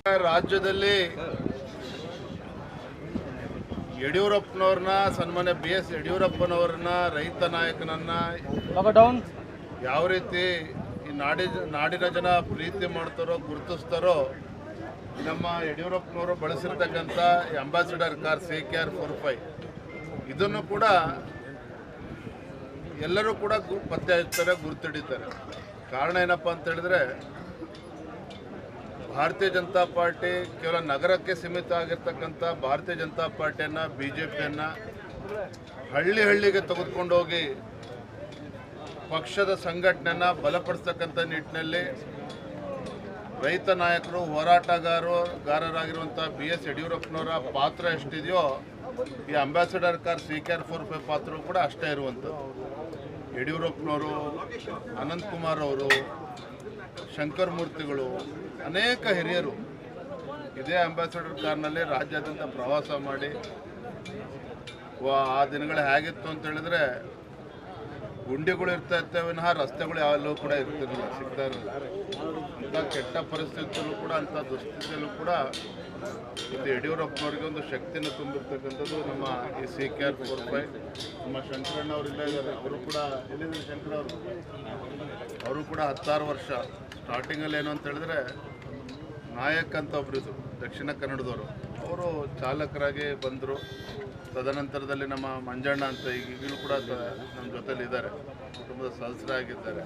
ರಾಜ್ಯದಲ್ಲಿ ಯಡಿಯೂರಪ್ಪನವ್ರನ್ನ ಸನ್ಮಾನ್ಯ BS ಯಡಿಯೂರಪ್ಪನವ್ರನ್ನ ರೈತ ನಾಯಕನನ್ನ ಯಾವ ರೀತಿ ಈ ನಾಡಿನ ಜನ ಪ್ರೀತಿ ಮಾಡ್ತಾರೋ ಗುರುತಿಸ್ತಾರೋ ನಮ್ಮ ಯಡಿಯೂರಪ್ಪನವರು ಬಳಸಿರ್ತಕ್ಕಂಥ ಅಂಬಾಸಿಡರ್ ಕಾರ್ CKR 45 ಇದನ್ನು ಕೂಡ ಎಲ್ಲರೂ ಕೂಡ ಪತ್ತೆ ಹಚ್ತಾರೆ, ಗುರುತಿಡಿತಾರೆ. ಕಾರಣ ಏನಪ್ಪ ಅಂತ ಹೇಳಿದ್ರೆ ಭಾರತೀಯ ಜನತಾ ಪಾರ್ಟಿ ಕೇವಲ ನಗರಕ್ಕೆ ಸೀಮಿತ ಆಗಿರ್ತಕ್ಕಂಥ ಭಾರತೀಯ ಜನತಾ ಪಾರ್ಟಿಯನ್ನು BJPಯನ್ನು ಹಳ್ಳಿಗೆ ತೆಗೆದುಕೊಂಡು ಹೋಗಿ ಪಕ್ಷದ ಸಂಘಟನೆಯನ್ನು ಬಲಪಡಿಸ್ತಕ್ಕಂಥ ನಿಟ್ಟಿನಲ್ಲಿ ರೈತ ನಾಯಕರು ಹೋರಾಟಗಾರರಾಗಿರುವಂಥ BS ಯಡಿಯೂರಪ್ಪನವರ ಪಾತ್ರ ಎಷ್ಟಿದೆಯೋ ಈ ಅಂಬಾಸಿಡರ್ ಕಾರ್ CKR 45 ಪಾತ್ರವೂ ಕೂಡ ಅಷ್ಟೇ ಇರುವಂಥದ್ದು. ಯಡಿಯೂರಪ್ಪನವರು, ಅನಂತಕುಮಾರ್ ಅವರು, ಶಂಕರ್ ಮೂರ್ತಿಗಳು, ಅನೇಕ ಹಿರಿಯರು ಇದೇ ಅಂಬಾಸಿಡರ್ ಕಾರ್ನಲ್ಲಿ ರಾಜ್ಯಾದ್ಯಂತ ಪ್ರವಾಸ ಮಾಡಿ ಆ ದಿನಗಳು ಹೇಗಿತ್ತು ಅಂತ ಹೇಳಿದ್ರೆ ಗುಂಡಿಗಳು ಇರ್ತಾ ಇರ್ತವೆ ವಿನಃ ರಸ್ತೆಗಳು ಯಾವಲ್ಲೂ ಕೂಡ ಇರ್ತಿರಲಿಲ್ಲ, ಸಿಗ್ತಾ ಇರಲಿಲ್ಲ. ಇಂಥ ಕೆಟ್ಟ ಪರಿಸ್ಥಿತಿಯಲ್ಲೂ ಕೂಡ ಅಂಥ ದುಸ್ಥಿತಿಯಲ್ಲೂ ಕೂಡ ಇದು ಯಡಿಯೂರಪ್ಪನವರಿಗೆ ಒಂದು ಶಕ್ತಿಯನ್ನು ತುಂಬಿರ್ತಕ್ಕಂಥದ್ದು ನಮ್ಮ ಈ CKR 45. ನಮ್ಮ ಶಂಕರಣ್ಣ ಅವರಿಲ್ಲ ಇದ್ದಾರೆ, ಅವರು ಕೂಡ ಎಲ್ಲಿದ್ದಾರೆ ಶಂಕರ ಅವರು ಕೂಡ 16 ವರ್ಷ ಸ್ಟಾರ್ಟಿಂಗಲ್ಲಿ ಏನು ಅಂತ ಹೇಳಿದ್ರೆ ನಾಯಕ್ ಅಂತ ಒಬ್ಬರಿದ್ರು ದಕ್ಷಿಣ ಕನ್ನಡದವರು, ಅವರು ಚಾಲಕರಾಗಿ ಬಂದರು. ತದನಂತರದಲ್ಲಿ ನಮ್ಮ ಮಂಜಣ್ಣ ಅಂತ ಈಗಲೂ ಕೂಡ ನಮ್ಮ ಜೊತೆಲಿ ಇದ್ದಾರೆ, ಕುಟುಂಬದ ಸದಸ್ಯರಾಗಿದ್ದಾರೆ.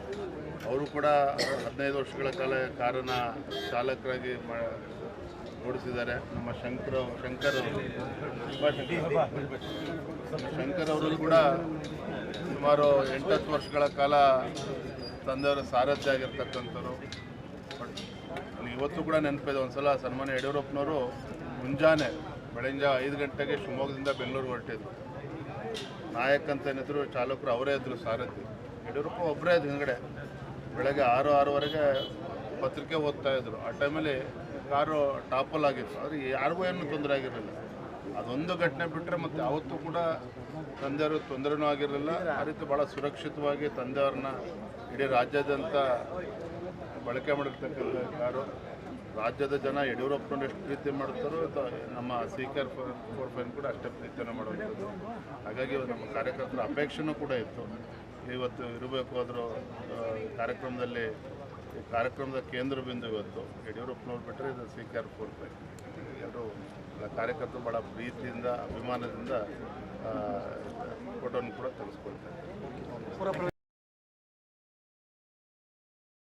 ಅವರು ಕೂಡ 15 ವರ್ಷಗಳ ಕಾಲ ಕಾರನ್ನ ಚಾಲಕರಾಗಿ ಓಡಿಸಿದ್ದಾರೆ. ನಮ್ಮ ಶಂಕರ್ ಅವರು ಕೂಡ ಸುಮಾರು 8-10 ವರ್ಷಗಳ ಕಾಲ ತಂದೆಯವರ ಸಾರಥ್ಯ ಆಗಿರ್ತಕ್ಕಂಥವ್ರು. ಇವತ್ತು ಕೂಡ ನೆನಪಿದೆ, ಒಂದ್ಸಲ ಸನ್ಮಾನ್ಯ ಯಡಿಯೂರಪ್ಪನವರು ಮುಂಜಾನೆ ಬೆಳಗಿನ 5 ಗಂಟೆಗೆ ಶಿವಮೊಗ್ಗದಿಂದ ಬೆಂಗಳೂರಿಗೆ ಹೊರಟಿದ್ರು. ನಾಯಕ್ ಅಂತ ಏನಿದ್ರು ಚಾಲಕರು ಅವರೇ ಇದ್ರು, ಸಾರಥಿ. ಯಡಿಯೂರಪ್ಪ ಒಬ್ಬರೇ ಇದ್ರು ಹಿಂದ್ಗಡೆ. ಬೆಳಗ್ಗೆ 6-6:30ಗೆ ಪತ್ರಿಕೆ ಓದ್ತಾ ಇದ್ರು. ಆ ಟೈಮಲ್ಲಿ ಕಾರು ಟಾಪಲ್ ಆಗಿತ್ತು, ಆದರೆ ಯಾರಿಗೂ ಏನೂ ತೊಂದರೆ ಆಗಿರಲಿಲ್ಲ. ಅದೊಂದು ಘಟನೆ ಬಿಟ್ಟರೆ ಮತ್ತು ಯಾವತ್ತೂ ಕೂಡ ತಂದೆಯವರು ತೊಂದರೆನೂ ಆಗಿರಲಿಲ್ಲ. ಆ ರೀತಿ ಭಾಳ ಸುರಕ್ಷಿತವಾಗಿ ತಂದೆಯವ್ರನ್ನ ಇಡೀ ರಾಜ್ಯಾದ್ಯಂತ ಬಳಕೆ ಮಾಡಿರ್ತಕ್ಕಂಥ ಕಾರು. ರಾಜ್ಯದ ಜನ ಯಡಿಯೂರಪ್ಪನವ್ರು ಎಷ್ಟು ಪ್ರೀತಿ ಮಾಡ್ತಾರೋ ನಮ್ಮ CKR 45 ಕೂಡ ಅಷ್ಟೇ ಪ್ರೀತಿಯನ್ನು ಮಾಡುವಂಥದ್ದು. ಹಾಗಾಗಿ ನಮ್ಮ ಕಾರ್ಯಕರ್ತರ ಅಪೇಕ್ಷೆನೂ ಕೂಡ ಇತ್ತು, ಇವತ್ತು ಇರಬೇಕು. ಅದರ ಕಾರ್ಯಕ್ರಮದ ಕೇಂದ್ರ ಬಿಂದು ಇವತ್ತು ಯಡಿಯೂರಪ್ಪನವ್ರು ಬಿಟ್ಟರೆ ಇದು CKR 45. ಎಲ್ಲರೂ ಕಾರ್ಯಕರ್ತರು ಭಾಳ ಪ್ರೀತಿಯಿಂದ ಅಭಿಮಾನದಿಂದ ಫೋಟೋನು ಕೂಡ ತೆಗೆಸ್ಕೊಳ್ತಾರೆ.